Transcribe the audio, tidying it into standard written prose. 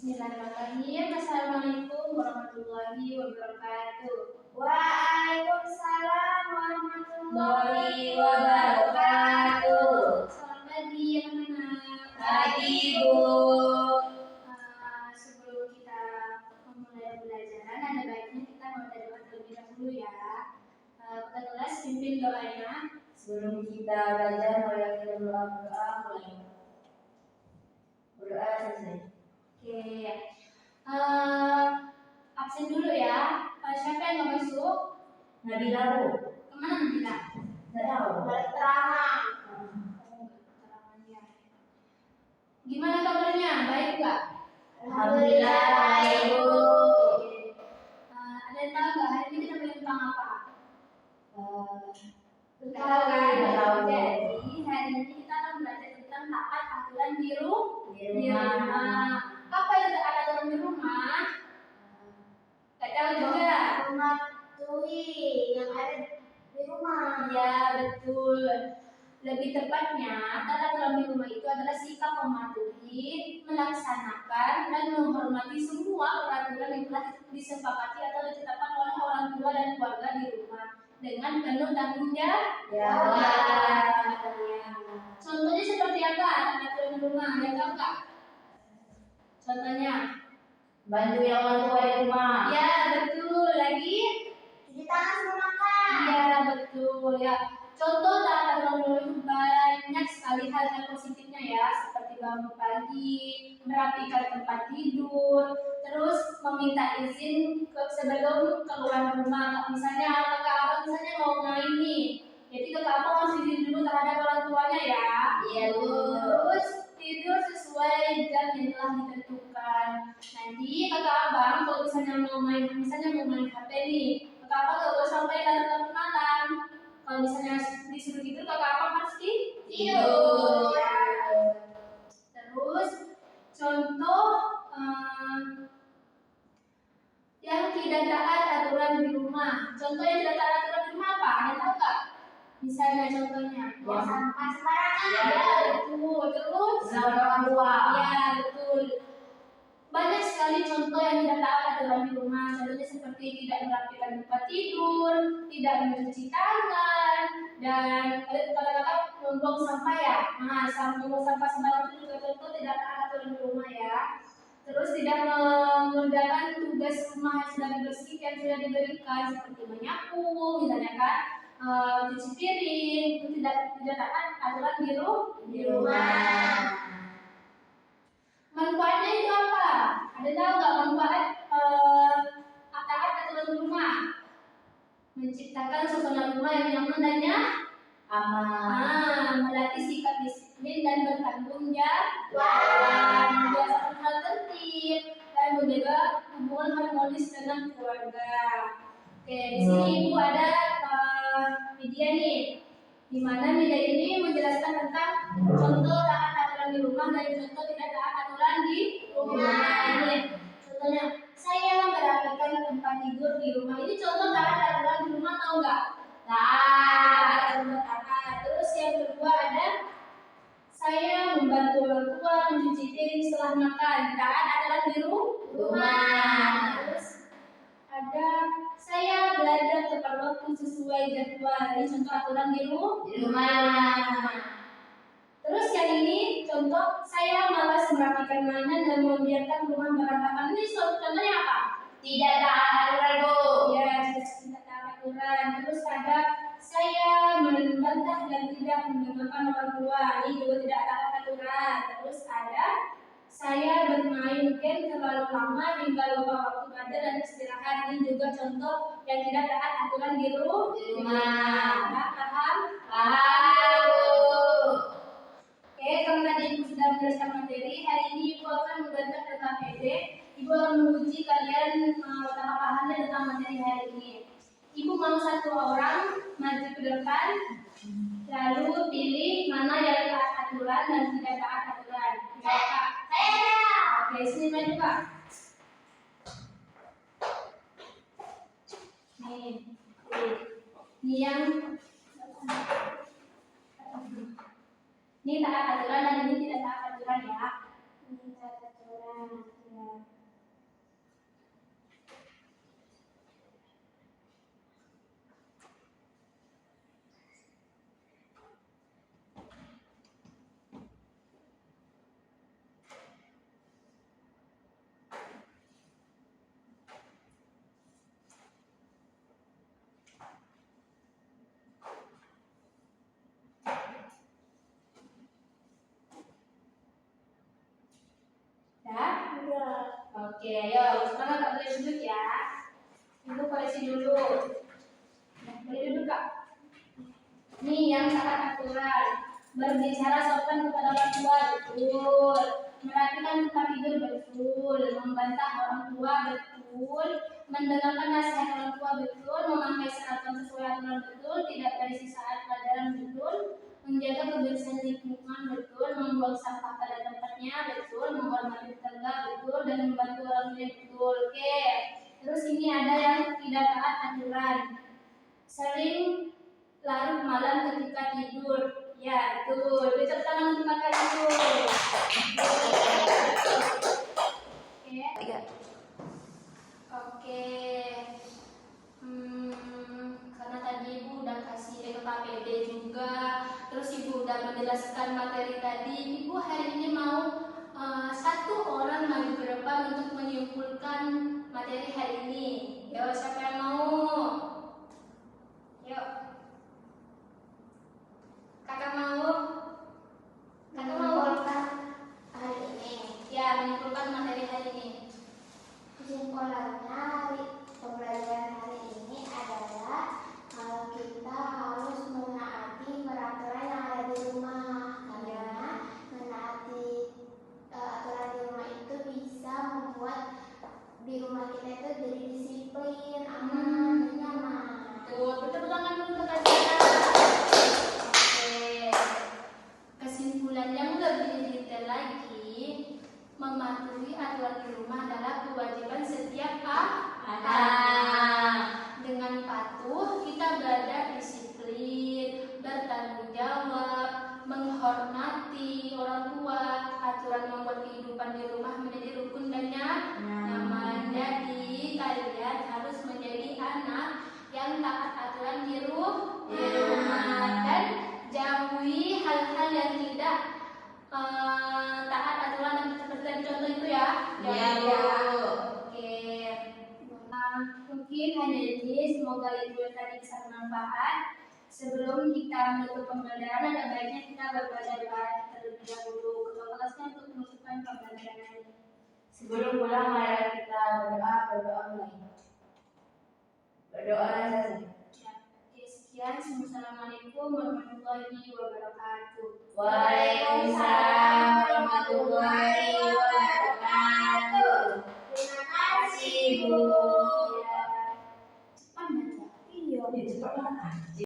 Bismillahirrahmanirrahim. Assalamualaikum warahmatullahi wabarakatuh. Waalaikumsalam warahmatullahi wabarakatuh. Selamat pagi anak-anak. Pagi, Bu. Sebelum kita memulai pembelajaran, ada baiknya kita berdoa terlebih dahulu ya. Kita kelas pimpin doanya. Sebelum kita belajar, mari kita berdoa mulai. Berdoa selesai. Oke. Absen dulu ya. Siapa yang nggak masuk? Nabila, Bu. Kemana Nabila? Nggak tahu. Keterangan. Gimana kabarnya? Baik nggak? Alhamdulillah baik, Bu. Ada yang tahu nggak hari ini kita belajar tentang apa? Nggak tahu kan? Nggak tahu. Jadi hari ini kita akan belajar tentang taat aturan di rumah. Apa itu taat aturan di rumah? Nggak tahu juga. Mematuhi yang ada di rumah. Ya betul. Lebih tepatnya, taat aturan di rumah itu adalah sikap mematuhi, melaksanakan, dan menghormati semua peraturan yang telah disepakati atau ditetapkan oleh orang tua dan keluarga di rumah dengan penuh tanggung jawab. Contohnya seperti apa taat aturan di rumah? Ada tahu nggak? Contohnya? Bantu yang orang tua di rumah. Ya betul. Lagi? Cuci tangan sebelum makan. Ya betul ya. Contoh taat aturan di rumah itu banyak sekali hal-hal positifnya ya, seperti bangun pagi, merapikan tempat tidur, terus meminta izin sebelum keluar rumah. Misalnya kakak abang misalnya mau main nih, jadi kakak abang harus izin dulu terhadap orang tuanya ya. Iya, Bu. Terus tidur sesuai jam yang telah ditentukan. Nanti kakak abang kalau misalnya mau main HP nih, kakak abang gak boleh sampai larut malam. Kalau misalnya disuruh tidur, kakak abang harus tidur. Ya. Terus contoh yang tidak taat aturan di rumah. Contoh yang tidak taat aturan di rumah apa? Ada tahu nggak? Misalnya contohnya, Buang sampah sembarangan. Ya, betul. Terus Selamat orang tua. ya betul. Banyak sekali contoh yang tidak taat aturan di rumah. Contohnya seperti tidak merapikan tempat tidur, tidak mencuci tangan, dan kalau kakak membuang sampah ya. Nah, membuang sampah sembarangan itu juga contoh tidak taat aturan di rumah ya. Terus tidak mengerjakan tugas rumah yang sudah dibersihkan, yang sudah diberikan, seperti menyapu, misalnya kan, cuci piring, itu tidak taat aturan di rumah. Manfaatnya itu apa? Ada tahu nggak manfaat taat aturan di rumah? Menciptakan suasana rumah yang nyaman dan Aman. melatih sikap disiplin dan bertanggung jawab, membiasakan hal tertib, dan menjaga hubungan harmonis dengan keluarga. Oke, di sini Ibu ada media nih, di mana media ini menjelaskan tentang contoh taat aturan di rumah dan contoh tidak taat aturan di rumah. Ini contohnya, saya merapikan tempat tidur di rumah. Ini contoh taat aturan di rumah, tahu nggak? Terus yang kedua ada saya membantu orang tua mencuci piring setelah makan. Taat aturan di rumah. Terus ada saya belajar tepat waktu sesuai jadwal. Ini contoh aturan di rumah. Terus yang ini contoh saya malas merapikan mainan dan membiarkan rumah berantakan. Ini contohnya apa? Tidak taat aturan, Bu. Ya, tidak taat aturan. Terus ada saya membantah dan tidak mendengarkan orang tua. Ini juga tidak taat aturan. Terus ada saya bermain game terlalu lama hingga lupa waktu belajar dan istirahat. Ini juga contoh yang tidak taat aturan di rumah. Paham? Oke, karena tadi Ibu sudah menjelaskan materi, hari ini Ibu akan membaca tentang PD. Ibu akan menguji kalian betapa pahamnya tentang materi hari ini. Ibu mau satu orang maju ke depan, lalu pilih mana yang taat aturan dan tidak taat aturan. Saya. Oke, sini maju Pak. Ini yang ini taat aturan dan ini tidak taat aturan ya. Ini taat aturan. Ya. Oke, ayo sekarang Kak boleh duduk ya. Ibu koreksi dulu. Nah, boleh duduk Kak. Nih yang taat aturan, berbicara sopan kepada orang tua betul, merapikan tempat tidur betul, membantah orang tua betul, mendengarkan nasihat orang tua betul, memakai seragam sesuai aturan betul, tidak berisi saat pelajaran betul, menjaga kebersihan lingkungan betul, membuang sampah pada tempatnya betul, menghormati tetangga betul, dan membantu orang lain betul. Oke. Terus ini ada yang tidak taat aturan, sering larut malam ketika tidur. Ya, betul. Beri tepuk tangan untuk kakak itu. Oke. Oke. Karena tadi Ibu udah kasih KPD juga, terus Ibu udah menjelaskan materi tadi. Ibu hari ini mau satu orang maju ke depan untuk menyimpulkan materi hari ini. Yo, siapa yang mau? Yuk. Kakak mau? Kakak mau? Menyimpulkan hari ini. Ya, menyimpulkan materi hari ini. Kesimpulannya pembelajaran hari ini adalah kalau kita harus menaati peraturan yang ada di rumah, karena menaati aturan di rumah itu bisa membuat di rumah kita itu jadi disiplin, aman, dan nyaman. Tuh, betul tangan dulu untuk Kak. Oke. Kesimpulan yang lebih detail lagi, mematuhi aturan di rumah adalah kewajiban setiap anak. Dengan patuh, kita belajar disiplin, bertanggung jawab, menghormati orang tua. Aturan membuat kehidupan di rumah menjadi rukun dan nyaman. Jadi, kalian harus menjadi anak yang taat aturan di rumah dan jauhi hal-hal yang tidak taat aturan seperti tadi contoh itu ya. Iya, Bu. Oke. Mungkin hanya ini, semoga Ibu yang tadi bisa bermanfaat. Sebelum kita menutup pembelajaran, ada baiknya kita berbaca doa terlebih dahulu. Ketua kelasnya untuk menutupkan pembelajaran ini. Sebelum pulang mari kita berdoa mulai. Berdoa saja. Ya. Oke, sekian. Assalamualaikum warahmatullahi wabarakatuh. Waalaikumsalam warahmatullahi